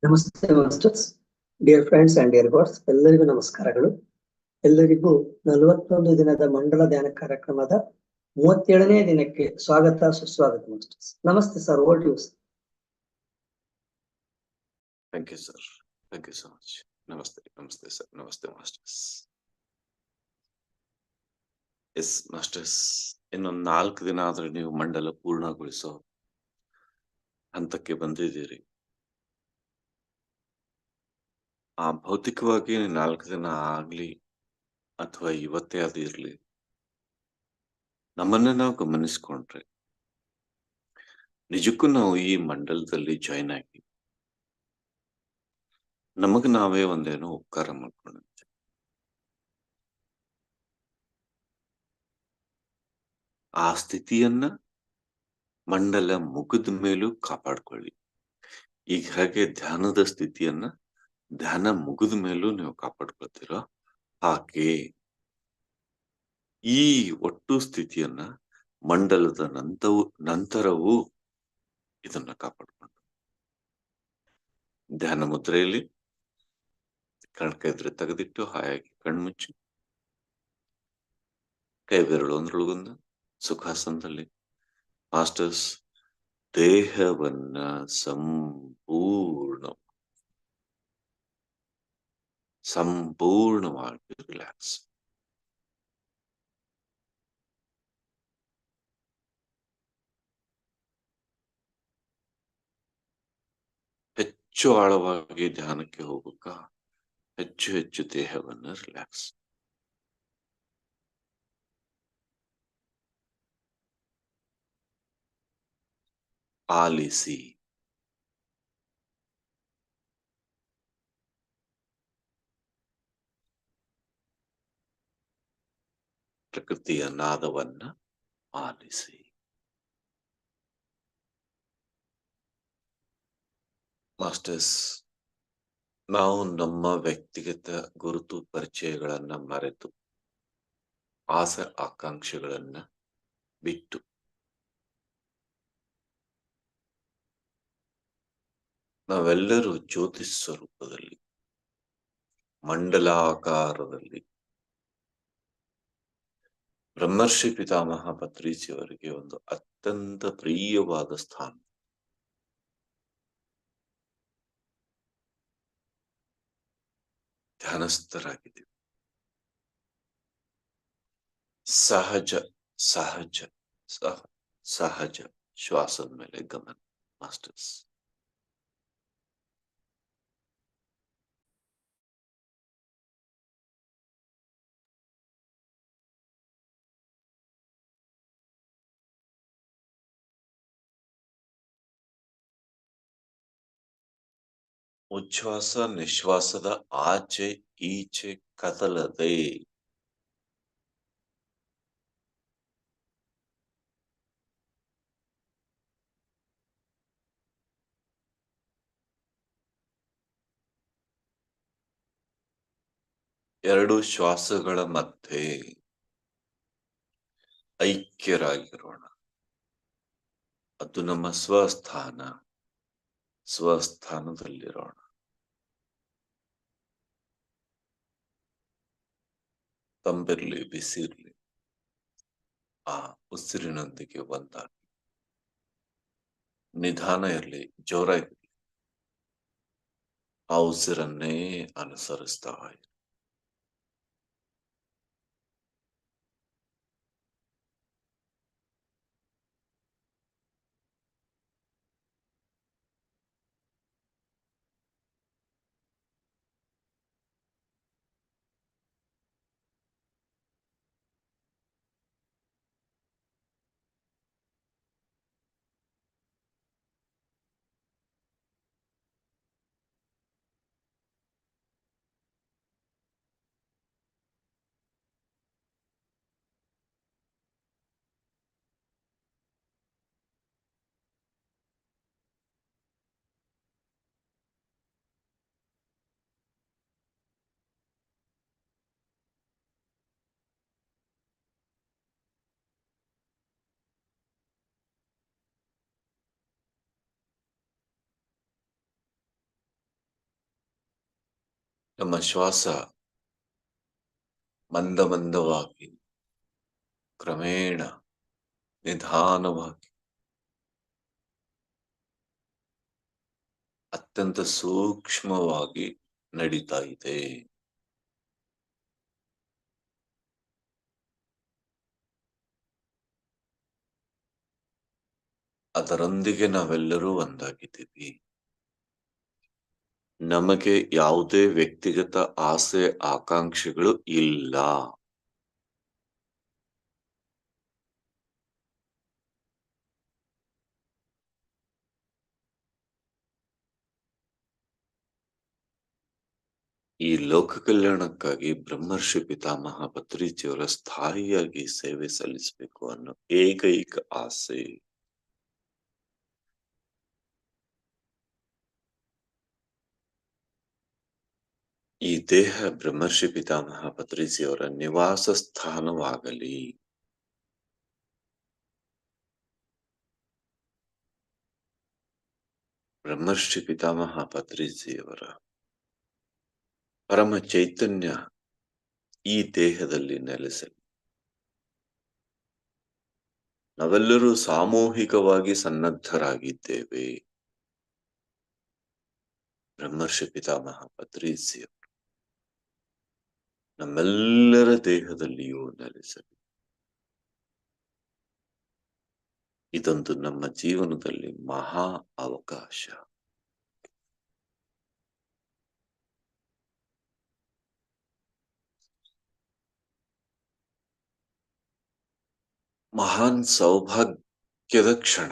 ನಮಸ್ತೆ masters, dear friends and dear God's, ಎಲ್ಲರಿಗೂ ನಮಸ್ಕಾರಗಳು. ಎಲ್ಲರಿಗೂ 41 ದಿನದ ಮಂಡಲ ಧ್ಯಾನ ಕಾರ್ಯಕ್ರಮದ 37ನೇ ದಿನಕ್ಕೆ ಸ್ವಾಗತ ಸುಸ್ವಾಗತ ಮಾಸ್ಟರ್ಸ್. ನಮಸ್ತೆ sir, over to you sir. Thank you, sir. Thank you so much. Namaste, namaste, sir. Namaste, masters. Yes, masters. ಇನ್ನೊಂದು 4 ದಿನ ಆದ್ರೆ ನೀವು ಮಂಡಲ ಪೂರ್ಣಗೊಳಿಸೋ ಹಂತಕ್ಕೆ ಬಂದಿದ್ದೀರಿ. ಆ ಭೌತಿಕವಾಗಿ 4 ದಿನ ಆಗ್ಲಿ ಅಥವಾ ಇವತ್ತೇ ಅದಿರ್ಲಿ, ನಮ್ಮನ್ನ ನಾವು ಗಮನಿಸ್ಕೊಂಡ್ರೆ ನಿಜಕ್ಕೂ ನಾವು ಈ ಮಂಡಲದಲ್ಲಿ ಜಾಯ್ನ್ ಆಗಿ ನಮಗ್ ನಾವೇ ಒಂದೇನೋ ಉಪಕಾರ ಮಾಡ್ಕೊಂಡಿದ್ದೆ. ಆ ಸ್ಥಿತಿಯನ್ನ ಮಂಡಲ ಮುಗಿದ ಮೇಲೂ ಕಾಪಾಡ್ಕೊಳ್ಳಿ. ಈಗ ಹಾಗೆ ಧ್ಯಾನದ ಸ್ಥಿತಿಯನ್ನ ಧ್ಯಾನ ಮುಗಿದ ಮೇಲೂ ನೀವು ಕಾಪಾಡ್ಕೊಳ್ತೀರೋ ಹಾಗೆ ಈ ಒಟ್ಟು ಸ್ಥಿತಿಯನ್ನ ಮಂಡಲದ ನಂತರವೂ ಇದನ್ನ ಕಾಪಾಡ್ಕೊಂಡು ಧ್ಯಾನ ಮುದ್ರೆಯಲ್ಲಿ ಕಣ್ಕೈದ್ರೆ ತೆಗೆದಿಟ್ಟು ಹಾಯಾಗಿ ಕಣ್ಮುಚ್ಚಿ ಕೈ ಬೆರಳು ಒಂದ್ರೊಳಗೊಂದು ಸುಖಾಸನದಲ್ಲಿ ಮಾಸ್ಟರ್ಸ್ ದೇಹವನ್ನ ಸಂಪೂರ್ಣವಾಗಿ ರಿಲ್ಯಾಕ್ಸ್. ಹೆಚ್ಚು ಆಳವಾಗಿ ಧ್ಯಾನಕ್ಕೆ ಹೋಗಬೇಕಾ, ಹೆಚ್ಚು ಹೆಚ್ಚು ದೇಹವನ್ನ ರಿಲ್ಯಾಕ್ಸ್. ಆಲಿಸಿ. ಪ್ರಕೃತಿಯ ನಾದವನ್ನ ಆಲಿಸಿ. ಮಾಸ್ಟರ್ಸ್, ನಾವು ನಮ್ಮ ವ್ಯಕ್ತಿಗತ ಗುರುತು ಪರಿಚಯಗಳನ್ನ ಮರೆತು ಆಸೆ ಆಕಾಂಕ್ಷೆಗಳನ್ನ ಬಿಟ್ಟು ನಾವೆಲ್ಲರೂ ಜ್ಯೋತಿ ಸ್ವರೂಪದಲ್ಲಿ ಮಂಡಲಾಕಾರದಲ್ಲಿ ಬ್ರಹ್ಮರ್ಷಿ ಪಿತಾಮಹ ಪತ್ರಿಜಿಯವರಿಗೆ ಒಂದು ಅತ್ಯಂತ ಪ್ರಿಯವಾದ ಸ್ಥಾನ ಧ್ಯಾನಸ್ಥರಾಗಿದ್ದೀವಿ. ಸಹಜ ಸಹಜ ಸಹ ಸಹಜ ಶ್ವಾಸದ ಮೇಲೆ ಗಮನ. ಮಾಸ್ಟರ್ಸ್, ಉಚ್ಛ್ವಾಸ ನಿಶ್ವಾಸದ ಆಚೆ ಈಚೆ ಕದಲದೆ ಎರಡು ಶ್ವಾಸಗಳ ಮಧ್ಯೆ ಐಕ್ಯರಾಗಿರೋಣ. ಅದು ನಮ್ಮ ಸ್ವಸ್ಥಾನದಲ್ಲಿರೋಣ. ತಂಬಿರ್ಲಿ ಬಿಸಿರ್ಲಿ ಆ ಉಸಿರಿನೊಂದಿಗೆ ಒಂದಾಗಿ, ನಿಧಾನ ಇರಲಿ ಜೋರಾಗಿರ್ಲಿ ಆ ಉಸಿರನ್ನೇ ಅನುಸರಿಸ್ತಾ ಇರಿ. ನಮ್ಮ ಶ್ವಾಸ ಮಂದವಾಗಿ ಕ್ರಮೇಣ ನಿಧಾನವಾಗಿ ಅತ್ಯಂತ ಸೂಕ್ಷ್ಮವಾಗಿ ನಡೀತಾ ಇದೆ. ಅದರೊಂದಿಗೆ ನಾವೆಲ್ಲರೂ ಒಂದಾಗಿದ್ದೀವಿ. ನಮಗೆ ಯಾವುದೇ ವ್ಯಕ್ತಿಗತ ಆಸೆ ಆಕಾಂಕ್ಷೆಗಳು ಇಲ್ಲ. ಈ ಲೋಕ ಕಲ್ಯಾಣಕ್ಕಾಗಿ ಬ್ರಹ್ಮರ್ಷಿ ಪಿತಾಮಹ ಪತ್ರಿಜಿಯವರ ಸ್ಥಾಯಿಯಾಗಿ ಸೇವೆ ಸಲ್ಲಿಸಬೇಕು ಅನ್ನೋ ಏಕೈಕ ಆಸೆ. ಈ ದೇಹ ಬ್ರಹ್ಮರ್ಷಿ ಪಿತಾಮಹ ಪತ್ರಿಜಿಯವರ ನಿವಾಸ ಸ್ಥಾನವಾಗಲಿ. ಬ್ರಹ್ಮರ್ಷಿ ಪಿತಾಮಹ ಪತ್ರಿಜಿಯವರ ಪರಮ ಚೈತನ್ಯ ಈ ದೇಹದಲ್ಲಿ ನೆಲೆಸಲಿ. ನಾವೆಲ್ಲರೂ ಸಾಮೂಹಿಕವಾಗಿ ಸನ್ನದ್ಧರಾಗಿದ್ದೇವೆ. ಬ್ರಹ್ಮರ್ಷಿ ಪಿತಾಮಹ ಪತ್ರಿಜಿಯವರು ನಮ್ಮೆಲ್ಲರ ದೇಹದಲ್ಲಿಯೂ ನೆಲೆಸಲಿ. ಇದೊಂದು ನಮ್ಮ ಜೀವನದಲ್ಲಿ ಮಹಾ ಅವಕಾಶ. ಮಹಾನ್ ಸೌಭಾಗ್ಯದ ಕ್ಷಣ.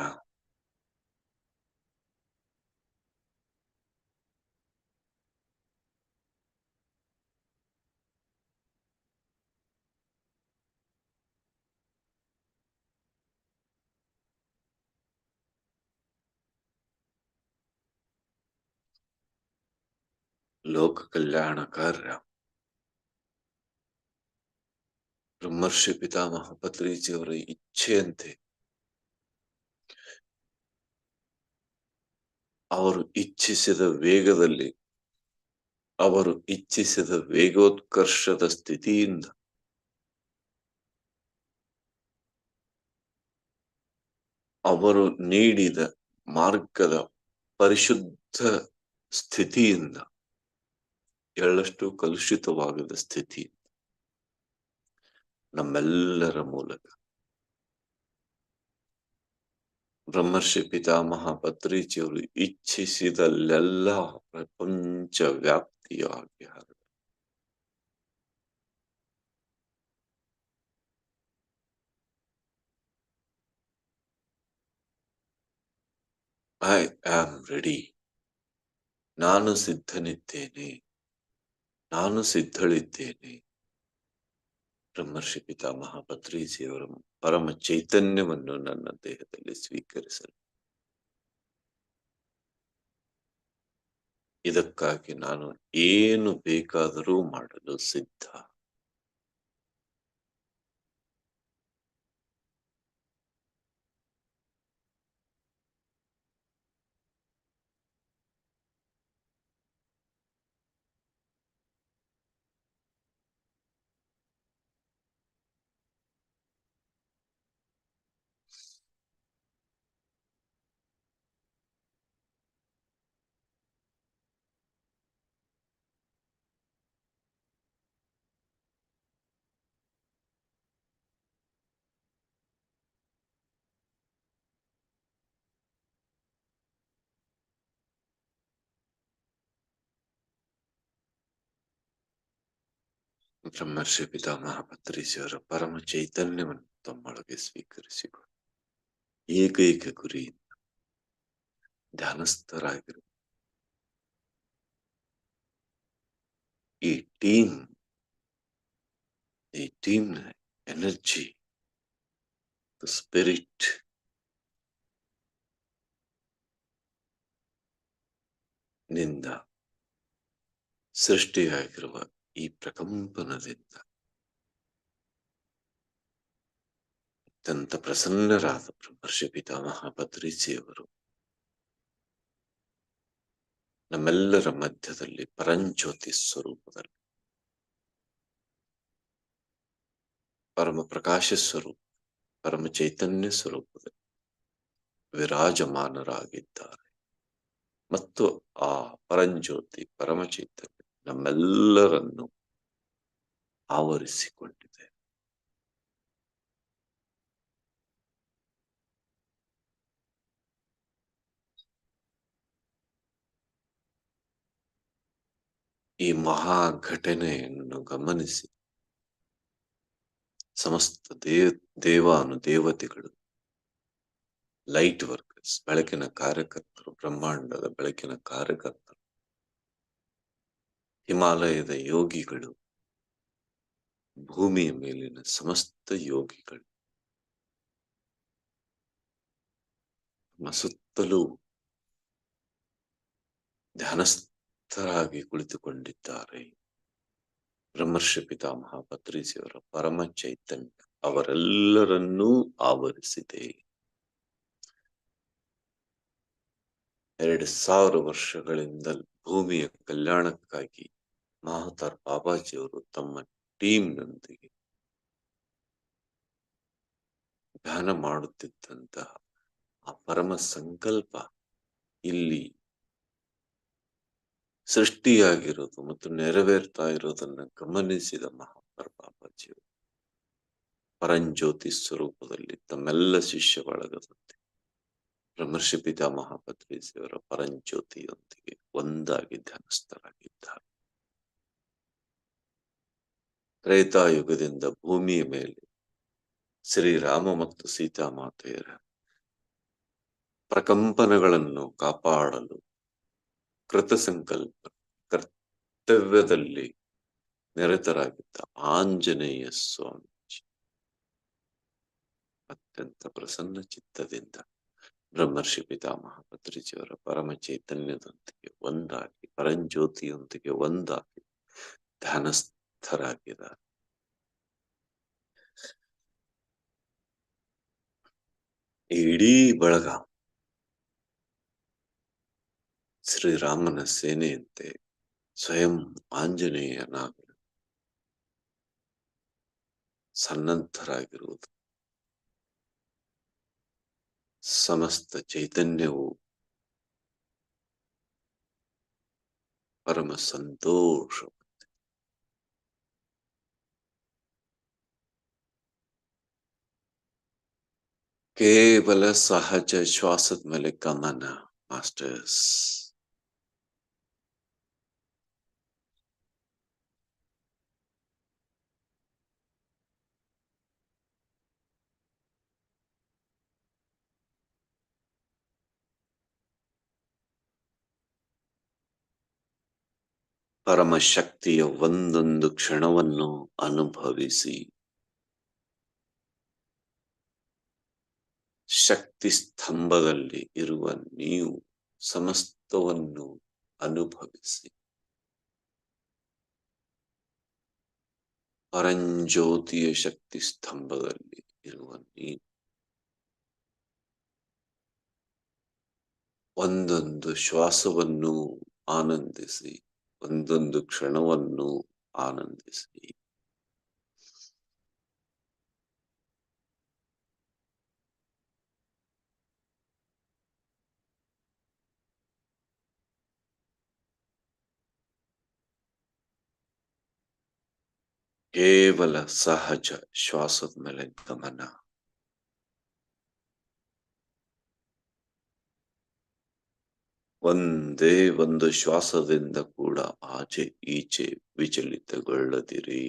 ಲೋಕ ಕಲ್ಯಾಣ ಕಾರ್ಯ ಬ್ರಹ್ಮರ್ಷಿ ಪಿತಾಮಹ ಪತ್ರಿಜಿಯವರ ಇಚ್ಛೆಯಂತೆ ಅವರು ಇಚ್ಛಿಸಿದ ವೇಗದಲ್ಲಿ, ಅವರು ಇಚ್ಛಿಸಿದ ವೇಗೋತ್ಕರ್ಷದ ಸ್ಥಿತಿಯಿಂದ ಅವರು ನೀಡಿದ ಮಾರ್ಗದ ಪರಿಶುದ್ಧ ಸ್ಥಿತಿಯಿಂದ, ಎಳ್ಳಷ್ಟು ಕಲುಷಿತವಾಗದ ಸ್ಥಿತಿ ನಮ್ಮೆಲ್ಲರ ಮೂಲಕ ಬ್ರಹ್ಮರ್ಷಿ ಪಿತಾಮಹ ಪತ್ರಿಜಿಯವರು ಇಚ್ಛಿಸಿದಲ್ಲೆಲ್ಲ ಪ್ರಪಂಚ ವ್ಯಾಪ್ತಿಯಾಗಿ ಹರಡ. I am ready. ನಾನು ಸಿದ್ಧನಿದ್ದೇನೆ, ನಾನು ಸಿದ್ಧಳಿದ್ದೇನೆ. ಬ್ರಹ್ಮರ್ಷಿ ಪಿತಾಮಹ ಪತ್ರಿಜಿಯವರ ಪರಮ ಚೈತನ್ಯವನ್ನು ನನ್ನ ದೇಹದಲ್ಲಿ ಸ್ವೀಕರಿಸಲು. ಇದಕ್ಕಾಗಿ ನಾನು ಏನು ಬೇಕಾದರೂ ಮಾಡಲು ಸಿದ್ಧ. ಬ್ರಹ್ಮರ್ಷಿ ಪಿತಾಮಹ ಪತ್ರಿಜಿಯವರ ಪರಮ ಚೈತನ್ಯವನ್ನು ತಮ್ಮೊಳಗೆ ಸ್ವೀಕರಿಸಿಕೊಂಡು ಏಕೈಕ ಗುರಿಯಿಂದ ಧ್ಯಾನಸ್ಥರಾಗಿರು. ಈ ಟೀಮ್ ಎನರ್ಜಿ, ಸ್ಪಿರಿಟ್ ನಿಂದ ಸೃಷ್ಟಿಯಾಗಿರುವ ಈ ಪ್ರಕಂಪನದಿಂದ ಅತ್ಯಂತ ಪ್ರಸನ್ನರಾದ ಬ್ರಹ್ಮರ್ಷಿ ಪಿತಾಮಹ ಪತ್ರಿಜಿಯವರು ನಮ್ಮೆಲ್ಲರ ಮಧ್ಯದಲ್ಲಿ ಪರಂಜ್ಯೋತಿ ಸ್ವರೂಪದಲ್ಲಿ, ಪರಮ ಪ್ರಕಾಶ ಸ್ವರೂಪ, ಪರಮ ಚೈತನ್ಯ ಸ್ವರೂಪದಲ್ಲಿ ವಿರಾಜಮಾನರಾಗಿದ್ದಾರೆ. ಮತ್ತು ಆ ಪರಂಜ್ಯೋತಿ ಪರಮ ಚೈತನ್ಯ ನಮ್ಮೆಲ್ಲರನ್ನು ಆವರಿಸಿಕೊಂಡಿದೆ. ಈ ಮಹಾ ಘಟನೆಯನ್ನು ಗಮನಿಸಿ ಸಮಸ್ತ ದೇವಾನುದೇವತೆಗಳು, ಲೈಟ್ ವರ್ಕರ್ಸ್, ಬೆಳಕಿನ ಕಾರ್ಯಕರ್ತರು, ಬ್ರಹ್ಮಾಂಡದ ಬೆಳಕಿನ ಕಾರ್ಯಕರ್ತರು, ಹಿಮಾಲಯದ ಯೋಗಿಗಳು, ಭೂಮಿಯ ಮೇಲಿನ ಸಮಸ್ತ ಯೋಗಿಗಳು ನಮ್ಮ ಸುತ್ತಲೂ ಧ್ಯಾನಸ್ಥರಾಗಿ ಕುಳಿತುಕೊಂಡಿದ್ದಾರೆ. ಬ್ರಹ್ಮರ್ಷಿ ಪಿತಾಮಹ ಪತ್ರಿಜಿಯವರ ಪರಮ ಚೈತನ್ಯ ಅವರೆಲ್ಲರನ್ನೂ ಆವರಿಸಿದೆ. 2000 ವರ್ಷಗಳಿಂದ ಭೂಮಿಯ ಕಲ್ಯಾಣಕ್ಕಾಗಿ ಮಹಾತಾರ್ ಬಾಬಾಜಿಯವರು ತಮ್ಮ ಟೀಮ್ನೊಂದಿಗೆ ಧ್ಯಾನ ಮಾಡುತ್ತಿದ್ದಂತಹ ಆ ಪರಮ ಸಂಕಲ್ಪ ಇಲ್ಲಿ ಸೃಷ್ಟಿಯಾಗಿರೋದು ಮತ್ತು ನೆರವೇರ್ತಾ ಇರೋದನ್ನ ಗಮನಿಸಿದ ಮಹಾತಾರ್ ಬಾಬಾಜಿಯವರು ಪರಂಜ್ಯೋತಿ ಸ್ವರೂಪದಲ್ಲಿ ತಮ್ಮೆಲ್ಲ ಶಿಷ್ಯ ಬಳಗದಂತೆ ಬ್ರಹ್ಮರ್ಷಿ ಪಿತಾಮಹ ಪತ್ರಿಜಿಯವರ ಪರಂಜ್ಯೋತಿಯೊಂದಿಗೆ ಒಂದಾಗಿ ಧ್ಯಾನಸ್ಥರಾಗಿದ್ದಾರೆ. ತ್ರೇತಾಯುಗದಿಂದ ಭೂಮಿಯ ಮೇಲೆ ಶ್ರೀರಾಮ ಮತ್ತು ಸೀತಾಮಾತೆಯರ ಪ್ರಕಂಪನಗಳನ್ನು ಕಾಪಾಡಲು ಕೃತ ಸಂಕಲ್ಪ ಕರ್ತವ್ಯದಲ್ಲಿ ನಿರತರಾಗಿದ್ದ ಆಂಜನೇಯ ಸ್ವಾಮೀಜಿ ಅತ್ಯಂತ ಪ್ರಸನ್ನ ಚಿತ್ತದಿಂದ ಬ್ರಹ್ಮರ್ಷಿ ಪಿತಾಮಹ ಪತ್ರಿಜಿಯವರ ಪರಮ ಚೈತನ್ಯದೊಂದಿಗೆ ಒಂದಾಗಿ ಪರಂಜ್ಯೋತಿಯೊಂದಿಗೆ ಒಂದಾಗಿ ಧ್ಯಾನಸ್ಥರಾಗಿದ್ದಾರೆ. ಇಡೀ ಬಳಗ ಶ್ರೀರಾಮನ ಸೇನೆಯಂತೆ ಸ್ವಯಂ ಆಂಜನೇಯನಾಗಲು ಸನ್ನದ್ಧರಾಗಿರುವುದು ಸಮಸ್ತ ಚೈತನ್ಯವು ಪರಮ ಸಂತೋಷ. ಕೇವಲ ಸಹಜ ಶ್ವಾಸದ ಮೇಲೆ ಗಮನ ಮಾಸ್ಟರ್ಸ್. ಪರಮ ಶಕ್ತಿಯ ಒಂದೊಂದು ಕ್ಷಣವನ್ನು ಅನುಭವಿಸಿ ಶಕ್ತಿ ಸ್ತಂಭದಲ್ಲಿ ಇರುವ ನೀವು ಸಮಸ್ತವನ್ನು ಅನುಭವಿಸಿ ಪರಂಜ್ಯೋತಿಯ ಶಕ್ತಿ ಸ್ತಂಭದಲ್ಲಿ ಇರುವ ನೀವು ಒಂದೊಂದು ಶ್ವಾಸವನ್ನು ಆನಂದಿಸಿ, ಒಂದೊಂದು ಕ್ಷಣವನ್ನು ಆನಂದಿಸಿ. ಕೇವಲ ಸಹಜ ಶ್ವಾಸದ ಮೇಲೆ ಗಮನ. ಒಂದೇ ಒಂದು ಶ್ವಾಸದಿಂದ ಕೂಡ ಆಚೆ ಈಚೆ ವಿಚಲಿತಗೊಳ್ಳದಿರಿ.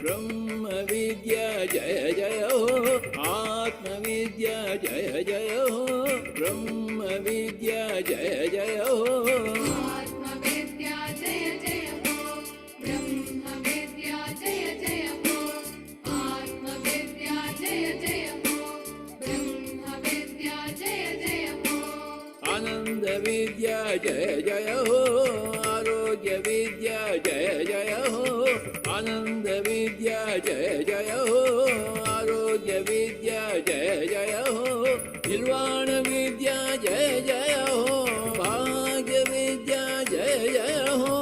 ब्रह्म विद्या जय जय हो आत्मविद्या जय जय हो ब्रह्म विद्या जय जय हो आत्मविद्या जय जय हो ब्रह्मविद्या जय जय हो आत्मविद्या जय जय हो ब्रह्मविद्या जय जय हो आनंद विद्या जय जय हो आरोग्य विद्या जय जय हो आनंद विद्या जय जय हो आरोग्य विद्या जय जय हो निर्वाण विद्या जय जय हो भाग्य विद्या जय जय हो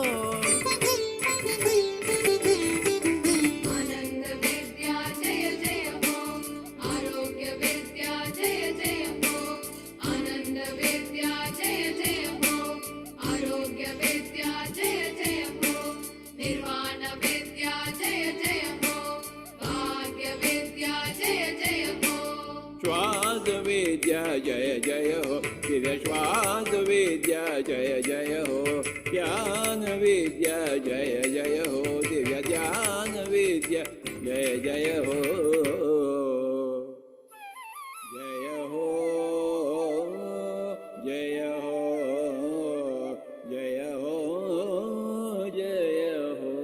आनंद विद्या जय जय हो आरोग्य विद्या जय जय हो आनंद विद्या जय जय हो आरोग्य विद्या जय जय हो निर्वाण विद्या जय जय हो भाग्य विद्या जय जय हो श्वास विद्या जय जय हो दिव्य श्वास विद्या जय जय हो ज्ञान विद्या जय जय हो दिव्य ध्यान विद्या जय जय हो जय हो जय हो जय हो जय हो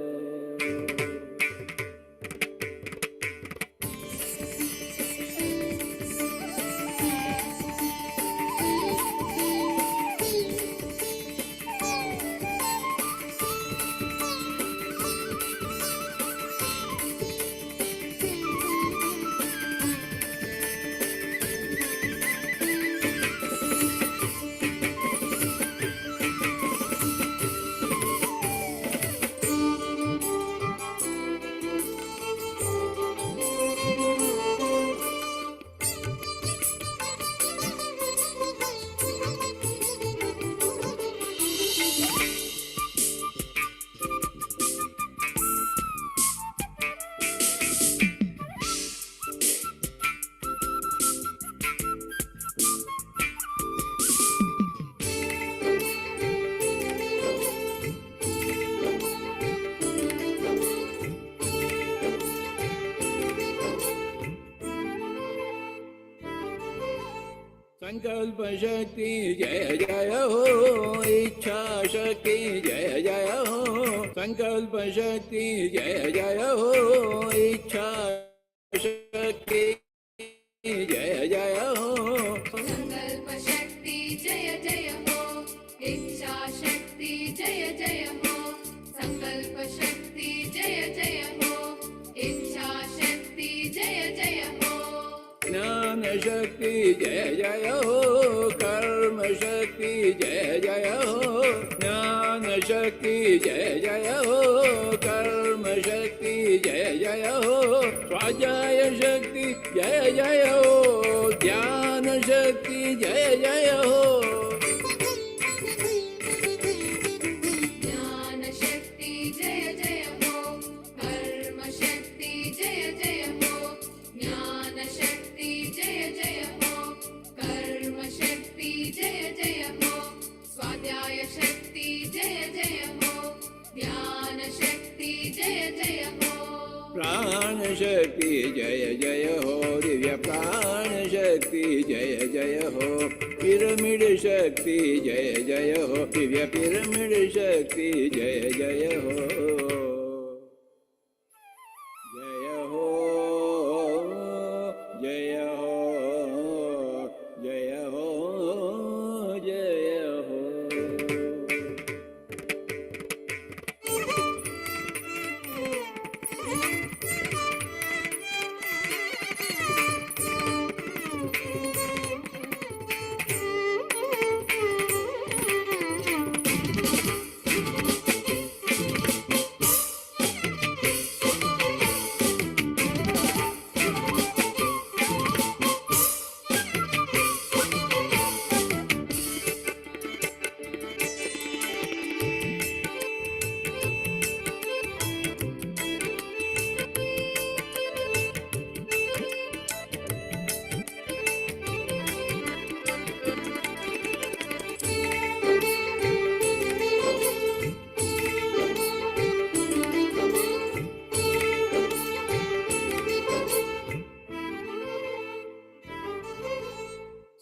संकल्प शक्ति जय जय हो इच्छा शक्ति जय जय हो संकल्प शक्ति जय जय हो इच्छा शक्ति जय जय हो संकल्प शक्ति जय जय हो इच्छा शक्ति जय जय हो संकल्प शक्ति जय जय हो इच्छा शक्ति जय जय हो ज्ञान शक्ति जय जय हो कर्म शक्ति जय जय हो ज्ञान शक्ति जय जय हो कर्म शक्ति जय जय हो स्वाध्याय शक्ति जय जय हो ध्यान शक्ति जय जय हो ज्ञान शक्ति जय जय हो कर्म शक्ति जय जय हो ज्ञान शक्ति जय जय हो कर्म शक्ति जय जय हो स्वाध्याय शक्ति जय जय हो ध्यान शक्ति जय जय हो प्राण शक्ति जय जय हो दिव्य प्राण शक्ति जय जय हो पिरामिड शक्ति जय जय हो दिव्य पिरामिड शक्ति जय जय हो जय हो जय हो जय हो जय हो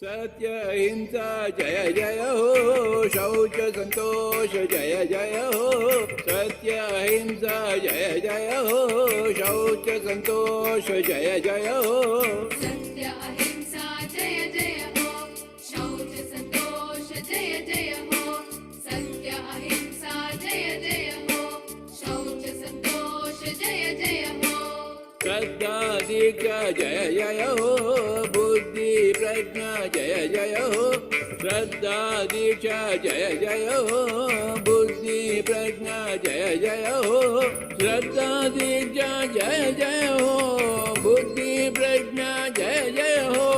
सत्य अहिंसा जय जय हो, शौच संतोष जय जय हो। सत्य अहिंसा जय जय हो, शौच संतोष जय जय हो। सत्य अहिंसा जय जय हो, शौच संतोष जय जय हो। सत्य अहिंसा जय जय हो, शौच संतोष जय जय हो। श्रद्धा दीक्षा जय जय हो, बुद्धि प्रज्ञा जय जय हो। श्रद्धा दीक्षा जय जय हो, बुद्धि प्रज्ञा जय जय हो। श्रद्धा दीक्षा जय जय हो, बुद्धि प्रज्ञा जय जय हो।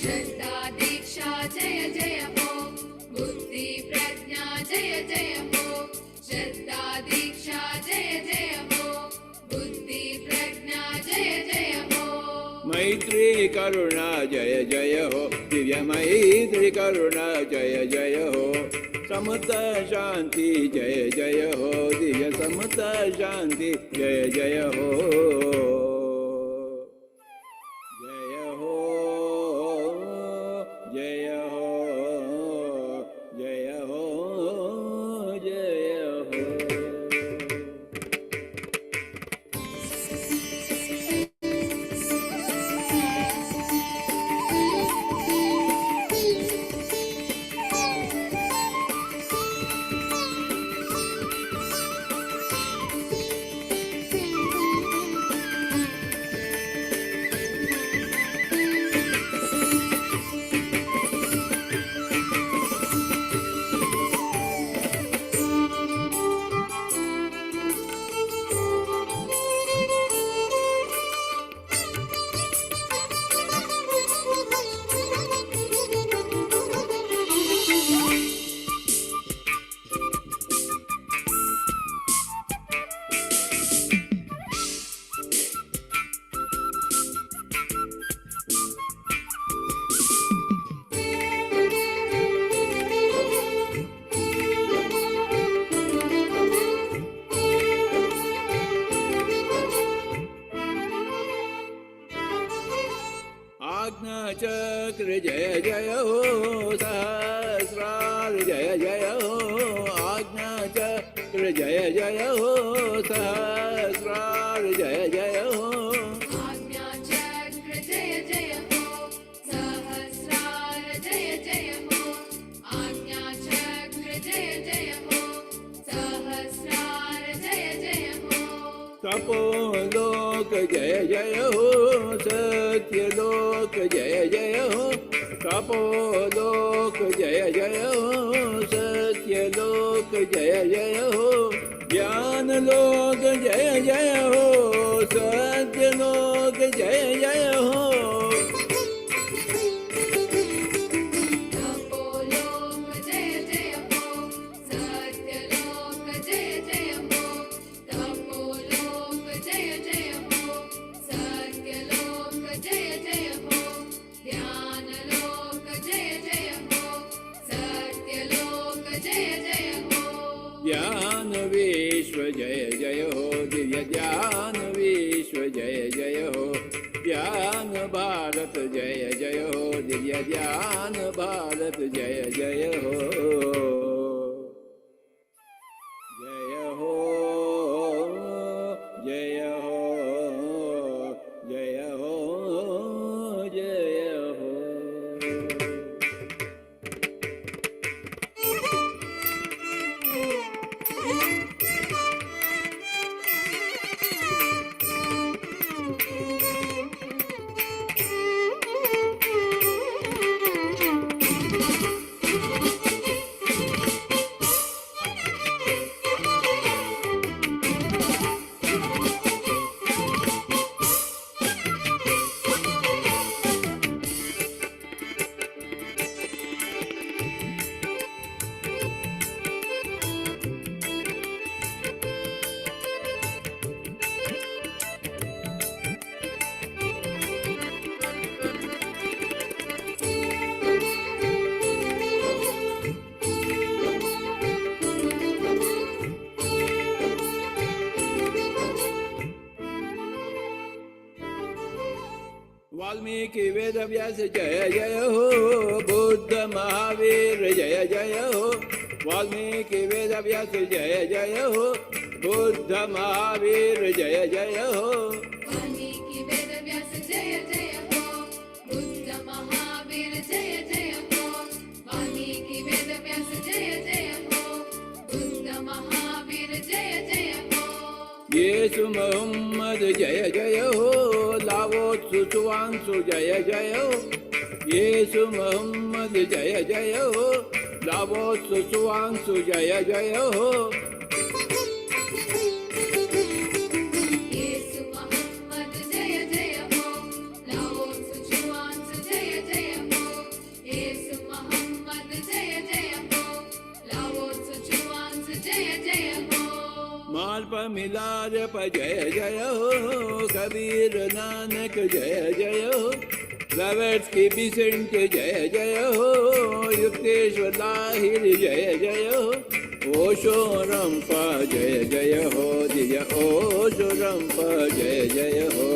श्रद्धा दीक्षा जय जय हो, बुद्धि प्रज्ञा जय जय हो। श्रद्धा दीक्षा जय जय हो, बुद्धि प्रज्ञा जय जय हो। मैत्री करुणा जय जय हो, दिव्य मैत्री करुणा जय जय हो। समता शांति जय जय हो, दिव्य समता शांति जय जय हो। जय हो, जय हो, जय हो, जय हो। आज्ञा चक्र जय जय हो, सहस्रार जय जय हो। आज्ञा चक्र जय जय हो, सहस्रार जय जय हो। आज्ञा चक्र जय जय हो, सहस्रार जय जय हो। आज्ञा चक्र जय जय हो, सहस्रार जय जय हो। तपोलोक जय जय हो, सत्यलोक जय जय हो। तपोलोक जय जय हो, सत्यलोक जय जय हो। ज्ञानलोक जय जय हो, सत्यलोक जय जय हो। तपोलोक जय जय हो, सत्यलोक जय जय हो। तपोलोक जय जय हो, सत्यलोक जय जय हो। ध्यानलोक जय जय हो, सत्यलोक जय जय हो। ज्ञान विश्व जय जय हो, दिव्य ज्ञान विश्व जय जय हो। ज्ञान भारत जय जय हो, दिव्य ज्ञान भारत जय जय हो। जय हो, जय हो, जय हो, जय हो। वाल्मीकि वेद व्यास जय जय हो बुद्ध महावीर जय जय हो वाल्मीकि वेद व्यास जय जय हो बुद्ध महावीर जय जय हो वाल्मीकि वेद व्यास जय जय हो बुद्ध महावीर जय जय हो वाल्मीकि वेद व्यास जय जय हो बुद्ध महावीर जय जय हो येसु मोहम्मद जय जय हो लावो सुवांसु जय जय हो येसु मोहम्मद जय जय हो लावो सुवांसु जय जय हो येसु मोहम्मद जय जय हो लाओ सुजुआंस जय जय हो येसु मोहम्मद जय जय हो लाओ सुजुआंस जय जय हो मालप मिलार प जय जय हो कबीर नानक जय जय हो Blavatsky Vicent जय जय हो युक्तेश्वर लाहिर जय जय हो ओशो रंपा जय जय हो दिय ओशो रंपा जय जय हो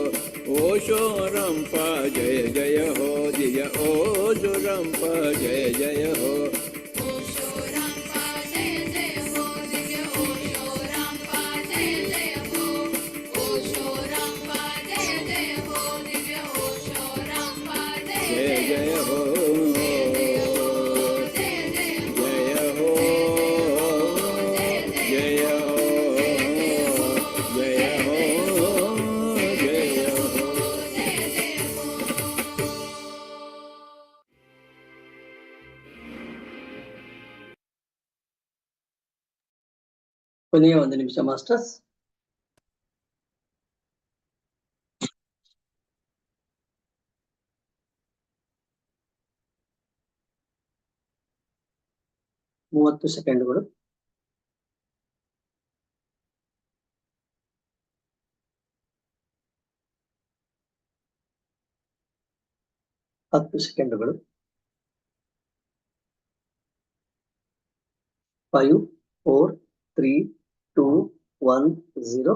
ओशो रंपा जय जय हो दिय ओशो रंपा जय जय हो ओशो रामपा जय जय हो दिव्य ओशो रामपा जय जय हो ओशो रामपा जय जय हो दिव्य ओशो रामपा जय जय जय हो जय जय हो जय जय हो जय हो जय हो जय हो जय हो जय जय हो ಕೊನೆಯ ಒಂದು ನಿಮಿಷ ಮಾಸ್ಟರ್ಸ್. ಮೂವತ್ತು ಸೆಕೆಂಡ್ಗಳು. ಹತ್ತು ಸೆಕೆಂಡ್ಗಳು. 5, 4, 3, 2, 1, 0.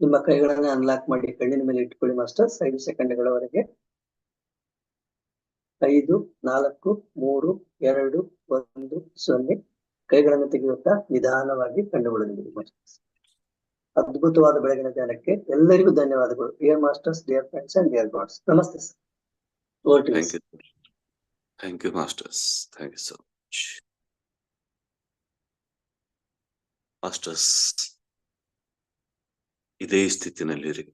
ನಿಮ್ಮ ಕೈಗಳನ್ನ ಅನ್ಲಾಕ್ ಮಾಡಿ ಕಣ್ಣಿನ ಮೇಲೆ ಇಟ್ಕೊಳ್ಳಿ ಮಾಸ್ಟರ್ಸ್ 5 ಸೆಕೆಂಡ್ಗಳವರೆಗೆ. 5, 4, 3, 2, 1, 0. ಕೈಗಳನ್ನು ತೆಗೆಯುತ್ತಾ ನಿಧಾನವಾಗಿ ಕಣ್ಣುಗಳನ್ನು ಬಿಡಿ ಮಾಸ್ಟರ್ಸ್. ಅದ್ಭುತವಾದ ಬೆಳಗಿನ ಧ್ಯಾನಕ್ಕೆ ಎಲ್ಲರಿಗೂ ಧನ್ಯವಾದಗಳು. Dear masters, dear friends and dear gods, ನಮಸ್ತೆ sir. Over to you. Thank you, masters. Thank you so much. Masters, ಇದೇ ಸ್ಥಿತಿನಲ್ಲಿರಿ.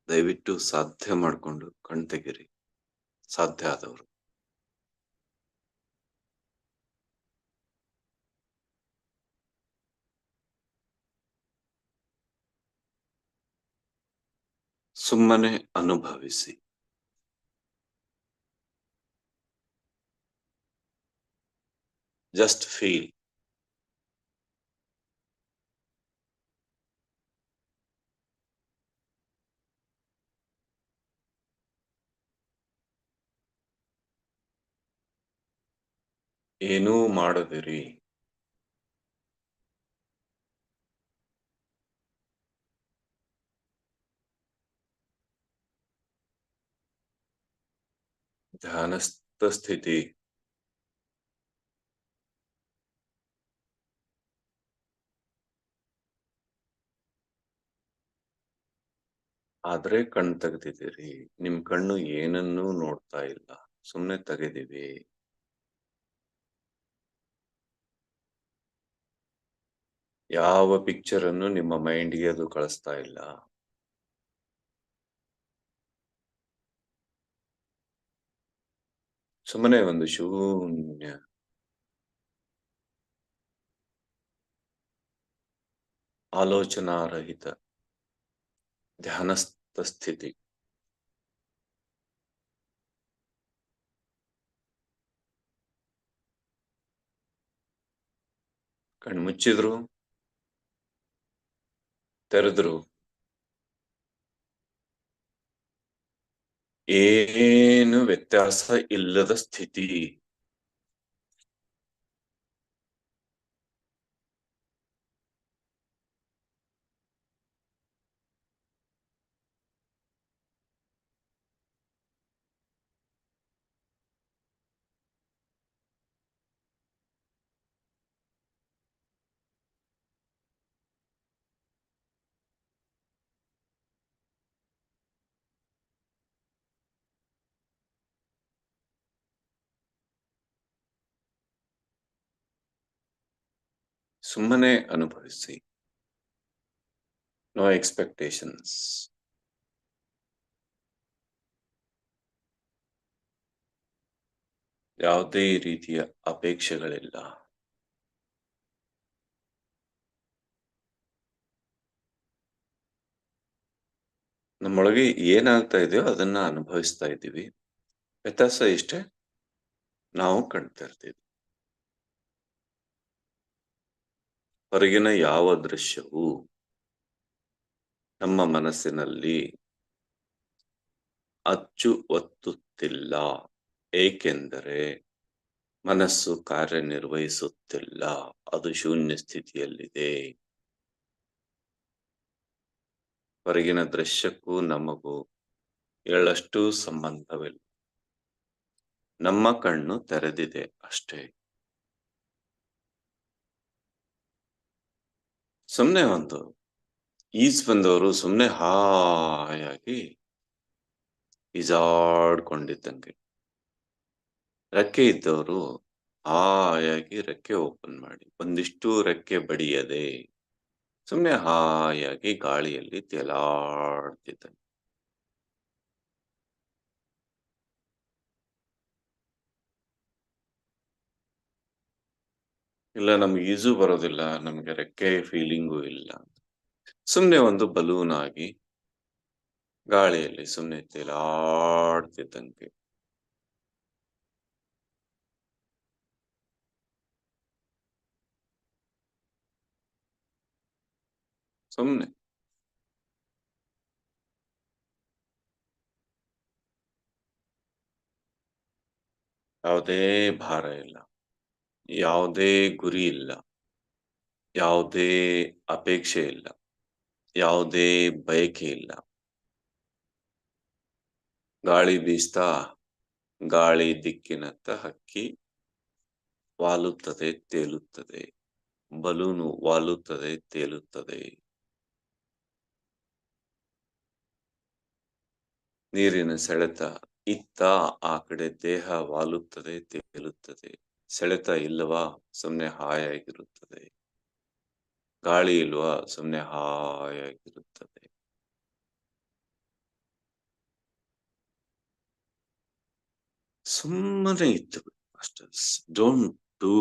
ದಯವಿಟ್ಟು ಸಾಧ್ಯ ಮಾಡಿಕೊಂಡು ಕಣ್ ತೆಗಿರಿ, ಸಾಧ್ಯ ಆದವರು. ಸುಮ್ಮನೆ ಅನುಭವಿಸಿ. Just feel. ಏನೂ ಮಾಡದಿರಿ. ಧ್ಯಾನಸ್ಥ ಸ್ಥಿತಿ. ಆದ್ರೆ ಕಣ್ ತೆಗೆದಿದ್ದೀರಿ. ನಿಮ್ ಕಣ್ಣು ಏನನ್ನೂ ನೋಡ್ತಾ ಇಲ್ಲ, ಸುಮ್ನೆ ತೆಗೆದಿವಿ. ಯಾವ ಪಿಕ್ಚರ್ ಅನ್ನು ನಿಮ್ಮ ಮೈಂಡ್ಗೆ ಅದು ಕಳಿಸ್ತಾ ಇಲ್ಲ. ಸುಮ್ಮನೆ ಒಂದು ಶೂನ್ಯ. ಆಲೋಚನಾರಹಿತ ಧ್ಯಾನಸ್ಥ ಸ್ಥಿತಿ. ಕಣ್ಮುಚ್ಚಿದ್ರು, ತೆರೆದ್ರು, ಏನು ವ್ಯತ್ಯಾಸ ಇಲ್ಲದ ಸ್ಥಿತಿ. ಸುಮ್ಮನೆ ಅನುಭವಿಸಿ. No expectations. ಯಾವುದೇ ರೀತಿಯ ಅಪೇಕ್ಷೆಗಳಿಲ್ಲ. ನಮ್ಮೊಳಗೆ ಏನಾಗ್ತಾ ಇದೆಯೋ ಅದನ್ನ ಅನುಭವಿಸ್ತಾ ಇದ್ದೀವಿ. ವ್ಯತ್ಯಾಸ ಇಷ್ಟೇ, ನಾವು ಕಾಣ್ತಾ ಇರ್ತೀವಿ. ಹೊರಗಿನ ಯಾವ ದೃಶ್ಯವೂ ನಮ್ಮ ಮನಸ್ಸಿನಲ್ಲಿ ಅಚ್ಚು ಒತ್ತುತ್ತಿಲ್ಲ. ಏಕೆಂದರೆ ಮನಸ್ಸು ಕಾರ್ಯನಿರ್ವಹಿಸುತ್ತಿಲ್ಲ, ಅದು ಶೂನ್ಯ ಸ್ಥಿತಿಯಲ್ಲಿದೆ. ಹೊರಗಿನ ದೃಶ್ಯಕ್ಕೂ ನಮಗೂ ಎಳ್ಳಷ್ಟು ಸಂಬಂಧವಿಲ್ಲ. ನಮ್ಮ ಕಣ್ಣು ತೆರೆದಿದೆ ಅಷ್ಟೇ. ಸುಮ್ಮನೆ ಒಂದು ಈಜ್ ಬಂದವರು ಸುಮ್ಮನೆ ಹಾಯಾಗಿ ಈಜಾಡ್ಕೊಂಡಿದ್ದಂಗೆ, ರೆಕ್ಕೆ ಇದ್ದವರು ಹಾಯಾಗಿ ರೆಕ್ಕೆ ಓಪನ್ ಮಾಡಿ ಒಂದಿಷ್ಟು ರೆಕ್ಕೆ ಬಡಿಯದೆ ಸುಮ್ಮನೆ ಹಾಯಾಗಿ ಗಾಳಿಯಲ್ಲಿ ತೇಲಾಡ್ತಿದ್ದಂಗೆ. ಇಲ್ಲ ನಮ್ಗೆ ಈಜು ಬರೋದಿಲ್ಲ, ನಮ್ಗೆ ರೆಕ್ಕೆ ಫೀಲಿಂಗು ಇಲ್ಲ, ಸುಮ್ಮನೆ ಒಂದು ಬಲೂನ್ ಆಗಿ ಗಾಳಿಯಲ್ಲಿ ಸುಮ್ಮನೆ ತೇಲಾಡ್ತಿದ್ದಂಗೆ. ಸುಮ್ಮನೆ ಯಾವುದೇ ಭಾರ ಇಲ್ಲ, ಯಾವುದೇ ಗುರಿ ಇಲ್ಲ, ಯಾವುದೇ ಅಪೇಕ್ಷೆ ಇಲ್ಲ, ಯಾವುದೇ ಬಯಕೆ ಇಲ್ಲ. ಗಾಳಿ ಬೀಸ್ತಾ ಗಾಳಿ ದಿಕ್ಕಿನತ್ತ ಹಕ್ಕಿ ವಾಲುತ್ತದೆ, ತೇಲುತ್ತದೆ. ಬಲೂನು ವಾಲುತ್ತದೆ, ತೇಲುತ್ತದೆ. ನೀರಿನ ಸೆಳೆತ ಇತ್ತ ಆ ಕಡೆ ದೇಹ ವಾಲುತ್ತದೆ, ತೇಲುತ್ತದೆ. ಸೆಳೆತ ಇಲ್ಲವಾ ಸುಮ್ಮನೆ ಹಾಯಾಗಿರುತ್ತದೆ. ಗಾಳಿ ಇಲ್ವಾ ಸುಮ್ಮನೆ ಹಾಯಾಗಿರುತ್ತದೆ. ಸುಮ್ಮನೆ ಇತ್ತು ಅಷ್ಟೇ. Don't do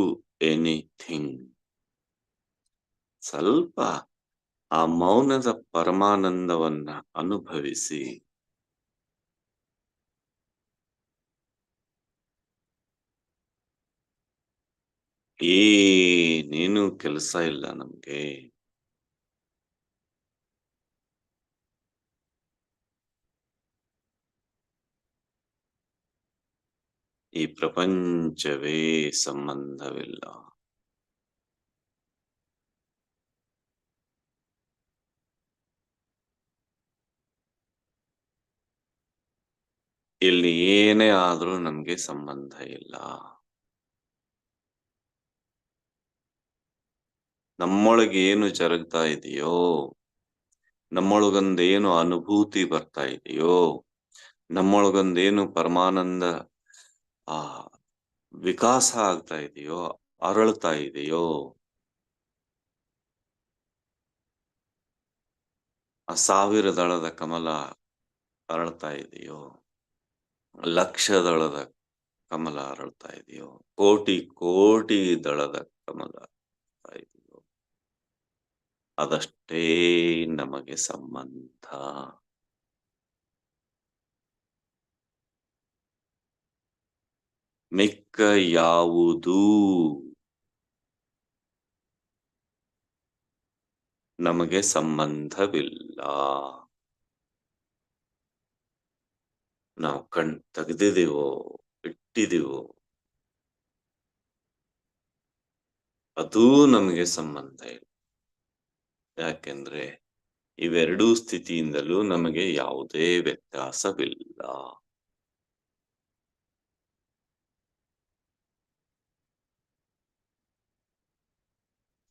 anything. ಸ್ವಲ್ಪ ಆ ಮೌನದ ಪರಮಾನಂದವನ್ನ ಅನುಭವಿಸಿ. ಏನೇನು ಕೆಲಸ ಇಲ್ಲ ನಮ್ಗೆ. ಈ ಪ್ರಪಂಚವೇ ಸಂಬಂಧವಿಲ್ಲ. ಇಲ್ಲಿ ಏನೇ ಆದ್ರೂ ನಮ್ಗೆ ಸಂಬಂಧ ಇಲ್ಲ. ನಮ್ಮೊಳಗೆ ಏನು ಜರುಗ್ತಾ ಇದೆಯೋ, ನಮ್ಮೊಳಗೊಂದೇನು ಅನುಭೂತಿ ಬರ್ತಾ ಇದೆಯೋ, ನಮ್ಮೊಳಗೊಂದೇನು ಪರಮಾನಂದ ಆ ವಿಕಾಸ ಆಗ್ತಾ ಇದೆಯೋ, ಅರಳ್ತಾ ಇದೆಯೋ, ಆ 1000 ದಳದ ಕಮಲ ಅರಳ್ತಾ ಇದೆಯೋ, 1,00,000 ದಳದ ಕಮಲ ಅರಳ್ತಾ ಇದೆಯೋ, ಕೋಟಿ ಕೋಟಿ ದಳದ ಕಮಲ ಅರಳ್ತಾ ಇದೆಯೋ, ಅದಷ್ಟೇ ನಮಗೆ ಸಂಬಂಧ. ಮಿಕ್ಕ ಯಾವುದೂ ನಮಗೆ ಸಂಬಂಧವಿಲ್ಲ. ನಾವು ಕಣ್ ತೆಗೆದಿದೀವೋ ಇಟ್ಟಿದೀವೋ ಅದೂ ನಮಗೆ ಸಂಬಂಧ ಇಲ್ಲ. ಯಾಕೆಂದ್ರೆ ಇವೆರಡೂ ಸ್ಥಿತಿಯಿಂದಲೂ ನಮಗೆ ಯಾವುದೇ ವ್ಯತ್ಯಾಸವಿಲ್ಲ.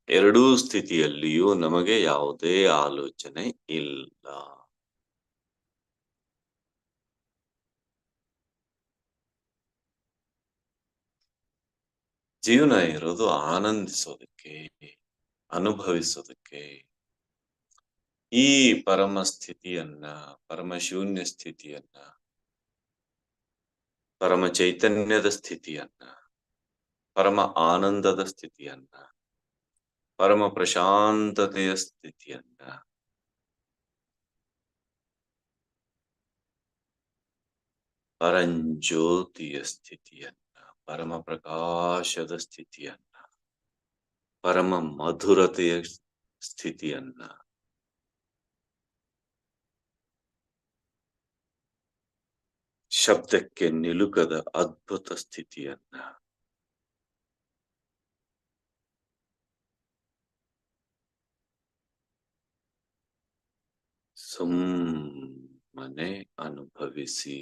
ಎರಡೂ ಸ್ಥಿತಿಯಲ್ಲಿಯೂ ನಮಗೆ ಯಾವುದೇ ಆಲೋಚನೆ ಇಲ್ಲ. ಜೀವನ ಇರೋದು ಆನಂದಿಸೋದಕ್ಕೆ. ಅನುಭವಿಸೋದಕ್ಕೆ, ಈ ಪರಮ ಸ್ಥಿತಿಯನ್ನ, ಪರಮ ಶೂನ್ಯ ಸ್ಥಿತಿಯನ್ನ, ಪರಮ ಚೈತನ್ಯದ ಸ್ಥಿತಿಯನ್ನ, ಪರಮ ಆನಂದದ ಸ್ಥಿತಿಯನ್ನ, ಪರಮ ಪ್ರಶಾಂತತೆಯ ಸ್ಥಿತಿಯನ್ನ, ಪರಂಜ್ಯೋತಿಯ ಸ್ಥಿತಿಯನ್ನ, ಪರಮ ಪ್ರಕಾಶದ ಸ್ಥಿತಿಯನ್ನ, ಪರಮ ಮಧುರತೆಯ ಸ್ಥಿತಿಯನ್ನ, ಶಬ್ದಕ್ಕೆ ನಿಲುಕದ ಅದ್ಭುತ ಸ್ಥಿತಿಯನ್ನ, ಸುಮ್ಮನೆ ಅನುಭವಿಸಿ.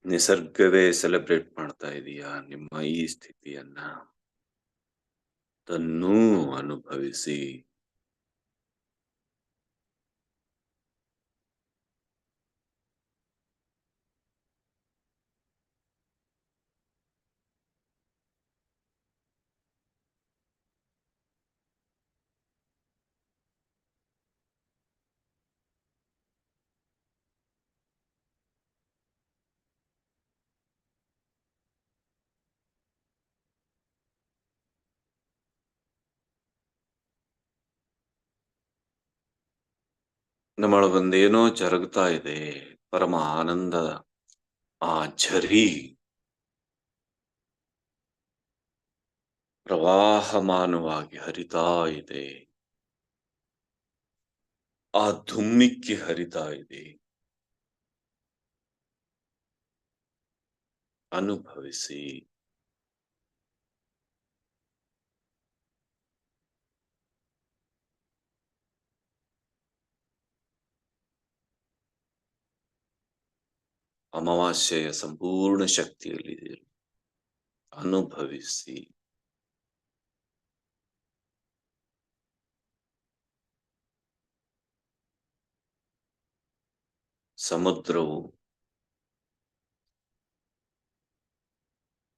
ನಿಸರ್ಗವೇ ಸೆಲೆಬ್ರೇಟ್ ಮಾಡ್ತಾ ಇದೀಯಾ ನಿಮ್ಮ ಈ ಸ್ಥಿತಿಯನ್ನ? ಅದನ್ನೂ ಅನುಭವಿಸಿ. ನಮ್ಮೊಳಗೊಂದೇನೋ ಜರುಗ್ತಾ ಇದೆ. ಪರಮ ಆನಂದ ಆ ಝರಿ ಪ್ರವಾಹಮಾನವಾಗಿ ಹರಿತಾ ಇದೆ. ಆ ಧುಮ್ಮಿಕ್ಕಿ ಹರಿತಾ ಇದೆ. ಅನುಭವಿಸಿ. ಅಮಾವಾಸ್ಯೆಯ ಸಂಪೂರ್ಣ ಶಕ್ತಿಯಲ್ಲಿದ್ದೀರಿ. ಅನುಭವಿಸಿ. ಸಮುದ್ರವು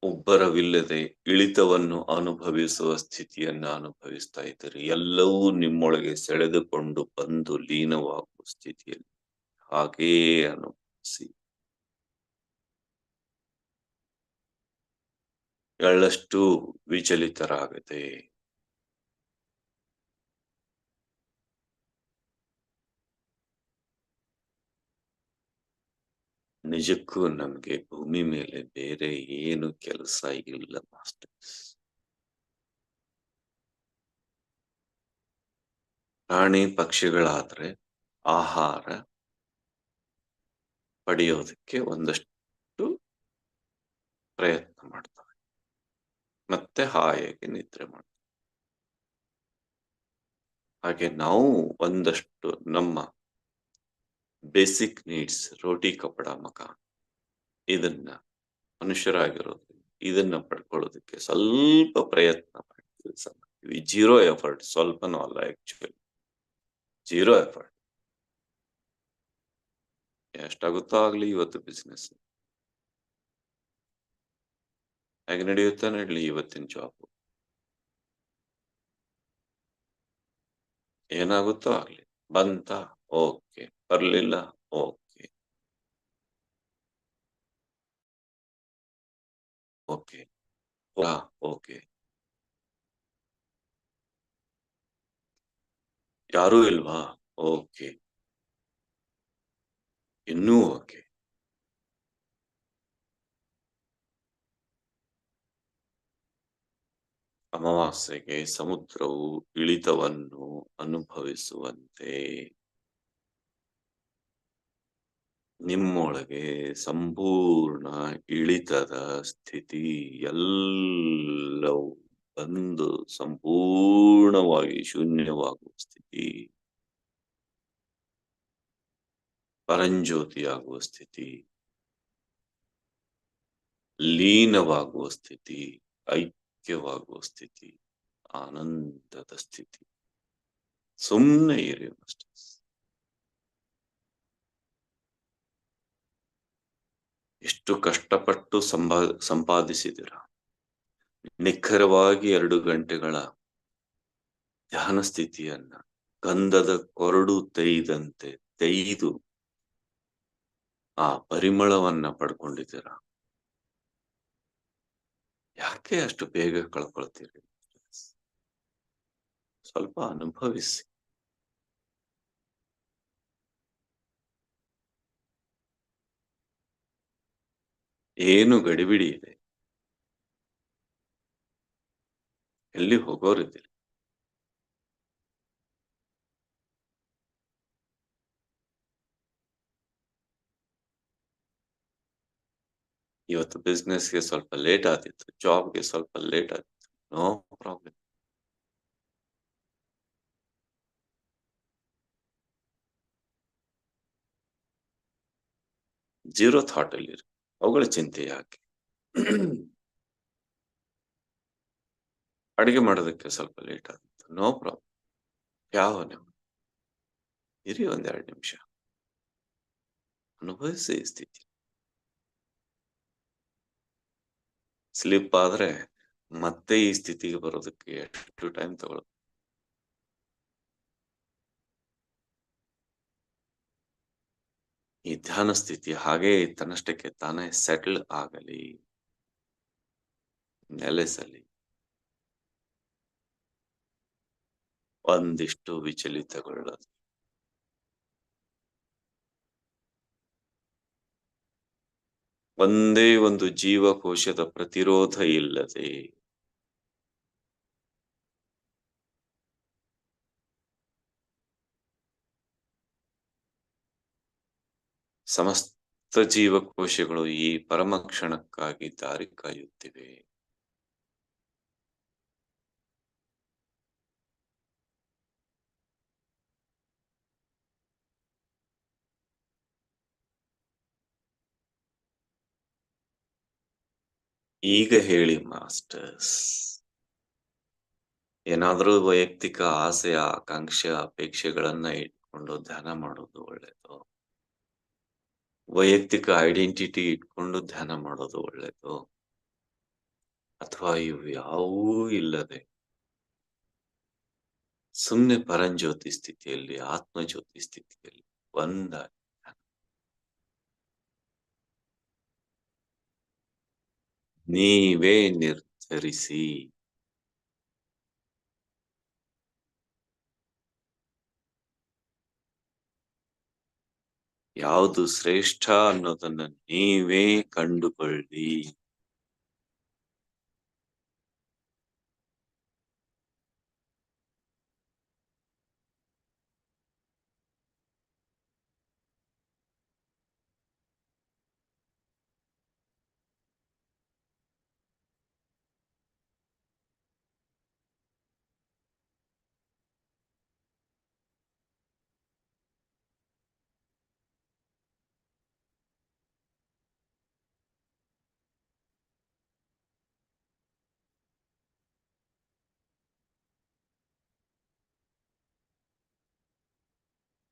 ಒಬ್ಬರವಿಲ್ಲದೆ ಇಳಿತವನ್ನು ಅನುಭವಿಸುವ ಸ್ಥಿತಿಯನ್ನ ಅನುಭವಿಸ್ತಾ ಇದ್ದೀರಿ. ಎಲ್ಲವೂ ನಿಮ್ಮೊಳಗೆ ಸೆಳೆದುಕೊಂಡು ಬಂದು ಲೀನವಾಗುವ ಸ್ಥಿತಿಯಲ್ಲಿ ಹಾಗೇ ಅನುಭವಿಸಿ. ಎಳ್ಳಷ್ಟು ವಿಚಲಿತರಾಗದೆ ನಿಜಕ್ಕೂ ನಮ್ಗೆ ಭೂಮಿ ಮೇಲೆ ಬೇರೆ ಏನು ಕೆಲಸ ಇಲ್ಲ ಮಾಸ್ಟರ್ಸ್. ಪ್ರಾಣಿ ಪಕ್ಷಿಗಳಾದ್ರೆ ಆಹಾರ ಪಡೆಯೋದಕ್ಕೆ ಒಂದಷ್ಟು ಪ್ರಯತ್ನ ಮಾಡ್ತವೆ, ಮತ್ತೆ ಹಾಯಾಗಿ ನಿದ್ರೆ ಮಾಡ್ತವೆ. ಹಾಗೆ ನಾವು ಒಂದಷ್ಟು ನಮ್ಮ ಬೇಸಿಕ್ ನೀಡ್ಸ್, ರೋಟಿ ಕಪಡ ಮಕಾನ್, ಇದನ್ನ ಮನುಷ್ಯರಾಗಿರೋದು ಇದನ್ನ ಪಡ್ಕೊಳ್ಳೋದಕ್ಕೆ ಸ್ವಲ್ಪ ಪ್ರಯತ್ನ ಮಾಡ್ತೀವಿ. ಜೀರೋ ಎಫರ್ಟ್, ಸ್ವಲ್ಪನೂ ಅಲ್ಲ, ಆಕ್ಚುಲಿ ಜೀರೋ ಎಫರ್ಟ್. ಎಷ್ಟಾಗುತ್ತೋ ಆಗ್ಲಿ ಇವತ್ತು ಬಿಸ್ನೆಸ್ ಹೇಗೆ ನಡೆಯುತ್ತಾ ನಡಲಿ. ಇವತ್ತಿನ ಜಾಬ್ ಏನಾಗುತ್ತೋ ಆಗ್ಲಿ. ಬಂತ ಓಕೆ, ಬರ್ಲಿಲ್ಲ ಓಕೆ ಓಕೆ ಓಕೆ. ಯಾರೂ ಇಲ್ವಾ? ಓಕೆ, ಇನ್ನೂ ಓಕೆ. ಅಮಾವಾಸ್ಯೆಗೆ ಸಮುದ್ರವು ಇಳಿತವನ್ನು ಅನುಭವಿಸುವಂತೆ ನಿಮ್ಮೊಳಗೆ ಸಂಪೂರ್ಣ ಇಳಿತದ ಸ್ಥಿತಿ ಎಲ್ಲವೂ ಬಂದು ಸಂಪೂರ್ಣವಾಗಿ ಶೂನ್ಯವಾಗುವ ಸ್ಥಿತಿ, ಪರಂಜ್ಯೋತಿಯಾಗುವ ಸ್ಥಿತಿ, ಲೀನವಾಗುವ ಸ್ಥಿತಿ, ಐಕ್ಯವಾಗುವ ಸ್ಥಿತಿ, ಆನಂದದ ಸ್ಥಿತಿ. ಸುಮ್ಮನೆ ಇರಿ ಮಾಸ್ಟರ್ಸ್. ಎಷ್ಟು ಕಷ್ಟಪಟ್ಟು ಸಂಪಾದಿಸಿದಿರ. ನಿಖರವಾಗಿ 2 ಗಂಟೆಗಳ ಧ್ಯಾನ ಸ್ಥಿತಿಯನ್ನ ಗಂಧದ ಕೊರಡು ತೆಯ್ದಂತೆ ತೆಯ್ದು ಆ ಪರಿಮಳವನ್ನ ಪಡ್ಕೊಂಡಿದ್ದೀರ. ಯಾಕೆ ಅಷ್ಟು ಬೇಗ ಕಳ್ಕೊಳ್ತೀರಿ? ಸ್ವಲ್ಪ ಅನುಭವಿಸಿ. ಏನು ಗಡಿಬಿಡಿ ಇದೆ? ಎಲ್ಲಿ ಹೋಗೋರಿದ್ದೀರಿ? ಇವತ್ತು ಬಿಸ್ನೆಸ್ಗೆ ಸ್ವಲ್ಪ ಲೇಟ್ ಆದಿತ್ತು, ಜಾಬ್ಗೆ ಸ್ವಲ್ಪ ಲೇಟ್ ಆದಿತ್ತು. No problem. ಜೀರೋ ಥಾಟ್ ಅಲ್ಲಿ ಅವುಗಳ ಚಿಂತೆ ಯಾಕೆ? ಅಡಿಗೆ ಮಾಡೋದಕ್ಕೆ ಸ್ವಲ್ಪ ಲೇಟ್ ಆದಿತ್ತು. No problem. ಯಾವ ನೀವು ಇರಿ 1-2 ನಿಮಿಷ, ಅನುಭವಿಸಿ ಸ್ಥಿತಿ. ಸ್ಲಿಪ್ ಆದ್ರೆ ಮತ್ತೆ ಈ ಸ್ಥಿತಿಗೆ ಬರೋದಕ್ಕೆ ಎಷ್ಟು ಟೈಮ್ ತಗೊಳ್ಳುತ್ತೆ? ಈ ಧ್ಯಾನ ಸ್ಥಿತಿ ಹಾಗೆ ತನ್ನಷ್ಟಕ್ಕೆ ತಾನೇ ಸೆಟಲ್ ಆಗಲಿ, ನೆಲೆಸಲಿ. ಒಂದಿಷ್ಟು ವಿಚಲಿತಗೊಳ್ಳದು. ಒಂದೇ ಒಂದು ಜೀವಕೋಶದ ಪ್ರತಿರೋಧ ಇಲ್ಲದೆ ಸಮಸ್ತ ಜೀವಕೋಶಗಳು ಈ ಪರಮ ಕ್ಷಣಕ್ಕಾಗಿ ದಾರಿ ಕಾಯುತ್ತಿವೆ. ಈಗ ಹೇಳಿ ಮಾಸ್ಟರ್ಸ್, ಏನಾದ್ರೂ ವೈಯಕ್ತಿಕ ಆಸೆ, ಆಕಾಂಕ್ಷೆ, ಅಪೇಕ್ಷೆಗಳನ್ನ ಇಟ್ಕೊಂಡು ಧ್ಯಾನ ಮಾಡೋದು ಒಳ್ಳೇದು? ವೈಯಕ್ತಿಕ ಐಡೆಂಟಿಟಿ ಇಟ್ಕೊಂಡು ಧ್ಯಾನ ಮಾಡೋದು ಒಳ್ಳೇದು? ಅಥವಾ ಇವು ಯಾವೂ ಇಲ್ಲದೆ ಸುಮ್ನೆ ಪರಂಜ್ಯೋತಿ ಸ್ಥಿತಿಯಲ್ಲಿ, ಆತ್ಮಜ್ಯೋತಿ ಸ್ಥಿತಿಯಲ್ಲಿ ಒಂದಾಗಿ ನೀವೇ ನಿರ್ಧರಿಸಿ. ಯಾವುದು ಶ್ರೇಷ್ಠ ಅನ್ನೋದನ್ನ ನೀವೇ ಕಂಡುಕೊಳ್ಳಿ.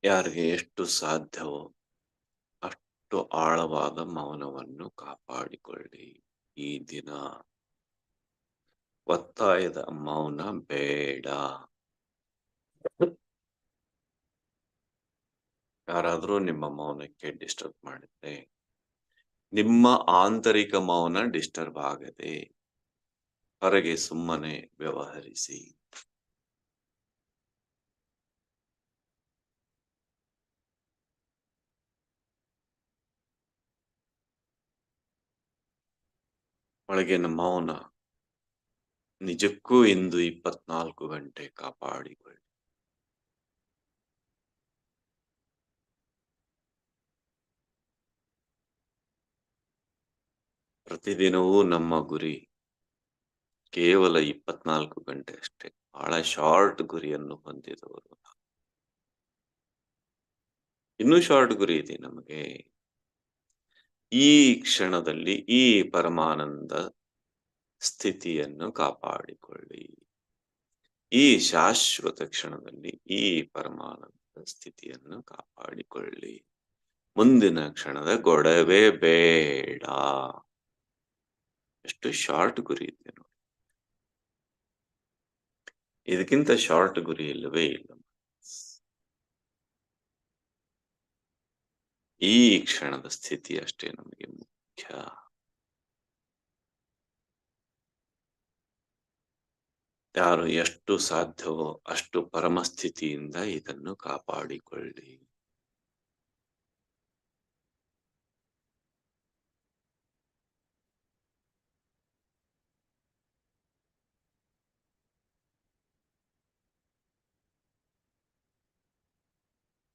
ಯಾರಿಗೆ ಎಷ್ಟು ಸಾಧ್ಯವೋ ಅಷ್ಟು ಆಳವಾದ ಮೌನವನ್ನು ಕಾಪಾಡಿಕೊಳ್ಳಿ. ಈ ದಿನ ಒತ್ತಾಯದ ಮೌನ ಬೇಡ. ಯಾರಾದ್ರೂ ನಿಮ್ಮ ಮೌನಕ್ಕೆ ಡಿಸ್ಟರ್ಬ್ ಮಾಡಿದ್ರೆ, ನಿಮ್ಮ ಆಂತರಿಕ ಮೌನ ಡಿಸ್ಟರ್ಬ್ ಆಗದೆ ಹೊರಗೆ ಸುಮ್ಮನೆ ವ್ಯವಹರಿಸಿ. ಒಳಗಿನ ಮೌನ ನಿಜಕ್ಕೂ ಇಂದು 24 ಗಂಟೆ ಕಾಪಾಡಿಕೊಳ್ಳಿ. ಪ್ರತಿದಿನವೂ ನಮ್ಮ ಗುರಿ ಕೇವಲ 24 ಗಂಟೆ ಅಷ್ಟೇ. ಬಹಳ ಶಾರ್ಟ್ ಗುರಿಯನ್ನು ಹೊಂದಿದವರು. ಇನ್ನೂ ಶಾರ್ಟ್ ಗುರಿ ಇದೆ ನಮಗೆ. ಈ ಕ್ಷಣದಲ್ಲಿ ಈ ಪರಮಾನಂದ ಸ್ಥಿತಿಯನ್ನು ಕಾಪಾಡಿಕೊಳ್ಳಿ. ಈ ಶಾಶ್ವತ ಕ್ಷಣದಲ್ಲಿ ಈ ಪರಮಾನಂದ ಸ್ಥಿತಿಯನ್ನು ಕಾಪಾಡಿಕೊಳ್ಳಿ. ಮುಂದಿನ ಕ್ಷಣದ ಗೊಡವೆ ಬೇಡ. ಎಷ್ಟು ಶಾರ್ಟ್ ಗುರಿ ಇದೆ ನೋಡಿ. ಇದಕ್ಕಿಂತ ಶಾರ್ಟ್ ಗುರಿ ಇಲ್ಲವೇ ಇಲ್ಲ. ಈ ಕ್ಷಣದ ಸ್ಥಿತಿ ಅಷ್ಟೇ ನಮಗೆ ಮುಖ್ಯ. ಯಾರು ಎಷ್ಟು ಸಾಧ್ಯವೋ ಅಷ್ಟು ಪರಮಸ್ಥಿತಿಯಿಂದ ಇದನ್ನು ಕಾಪಾಡಿಕೊಳ್ಳಿ.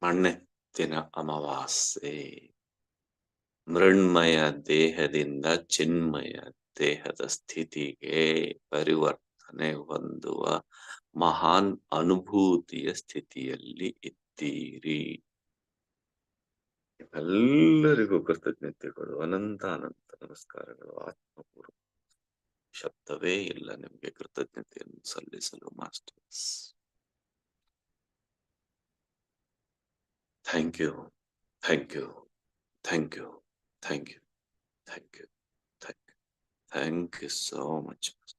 ಮಣ್ಣೆತ್ತಿನ ಅಮಾವಾಸ್ಯೆ. ಮೃಣ್ಮಯ ದೇಹದಿಂದ ಚಿನ್ಮಯ ದೇಹದ ಸ್ಥಿತಿಗೆ ಪರಿವರ್ತನೆ ಹೊಂದುವ ಮಹಾನ್ ಅನುಭೂತಿಯ ಸ್ಥಿತಿಯಲ್ಲಿ ಇದ್ದೀರಿ. ಎಲ್ಲರಿಗೂ ಕೃತಜ್ಞತೆಗಳು, ಅನಂತ ನಮಸ್ಕಾರಗಳು. ಆತ್ಮಪೂರ್ವ ಶಬ್ದವೇ ಇಲ್ಲ ನಿಮಗೆ ಕೃತಜ್ಞತೆಯನ್ನು ಸಲ್ಲಿಸಲು masters. Thank you, thank you, thank you, thank you, thank you, thank you, thank you so much.